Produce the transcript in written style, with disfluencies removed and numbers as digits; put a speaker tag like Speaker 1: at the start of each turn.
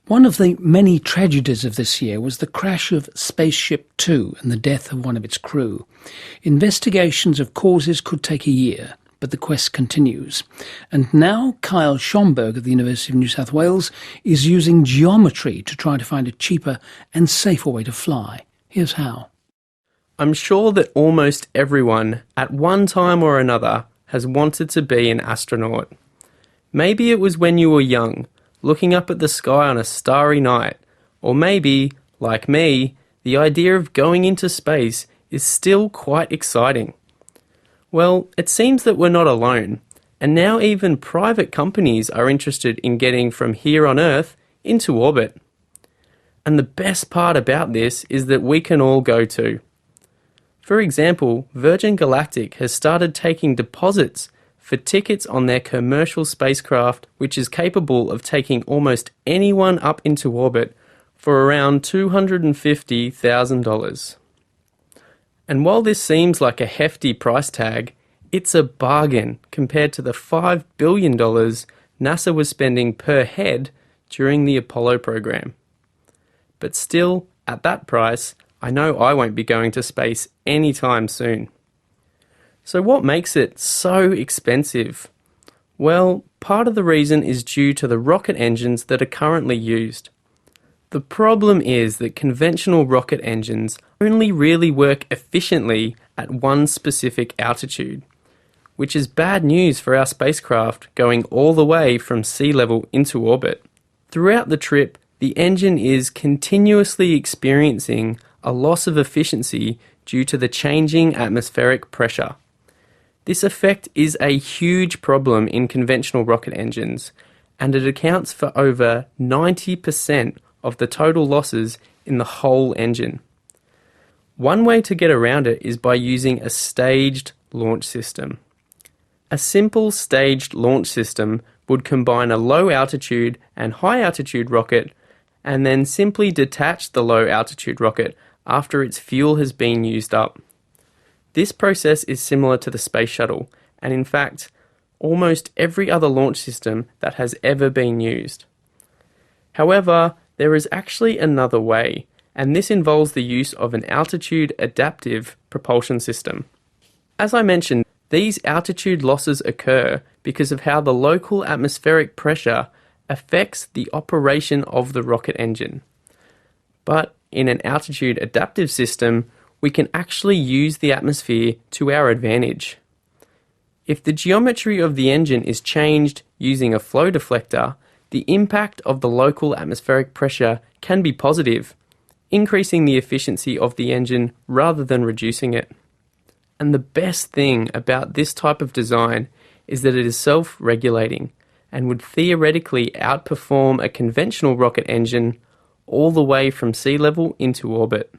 Speaker 1: One of the many tragedies of this year was the crash of Spaceship Two and the death of one of its crew. Investigations of causes could take a year, but the quest continues. And now Kyll Schomberg of the University of New South Wales is using geometry to try to find a cheaper and safer way to fly. Here's how.
Speaker 2: I'm sure that almost everyone, at one time or another, has wanted to be an astronaut. Maybe it was when you were young, looking up at the sky on a starry night, or maybe, like me, the idea of going into space is still quite exciting. Well, it seems that we're not alone, and now even private companies are interested in getting from here on Earth into orbit. And the best part about this is that we can all go too. For example, Virgin Galactic has started taking deposits for tickets on their commercial spacecraft, which is capable of taking almost anyone up into orbit for around $250,000. And while this seems like a hefty price tag, it's a bargain compared to the $5 billion NASA was spending per head during the Apollo program. But still, at that price, I know I won't be going to space anytime soon. So what makes it so expensive? Well, part of the reason is due to the rocket engines that are currently used. The problem is that conventional rocket engines only really work efficiently at one specific altitude, which is bad news for our spacecraft going all the way from sea level into orbit. Throughout the trip, the engine is continuously experiencing a loss of efficiency due to the changing atmospheric pressure. This effect is a huge problem in conventional rocket engines, and it accounts for over 90% of the total losses in the whole engine. One way to get around it is by using a staged launch system. A simple staged launch system would combine a low-altitude and high-altitude rocket and then simply detach the low-altitude rocket after its fuel has been used up. This process is similar to the Space Shuttle, and in fact, almost every other launch system that has ever been used. However, there is actually another way, and this involves the use of an altitude-adaptive propulsion system. As I mentioned, these altitude losses occur because of how the local atmospheric pressure affects the operation of the rocket engine. But in an altitude-adaptive system, we can actually use the atmosphere to our advantage. If the geometry of the engine is changed using a flow deflector, the impact of the local atmospheric pressure can be positive, increasing the efficiency of the engine rather than reducing it. And the best thing about this type of design is that it is self-regulating and would theoretically outperform a conventional rocket engine all the way from sea level into orbit.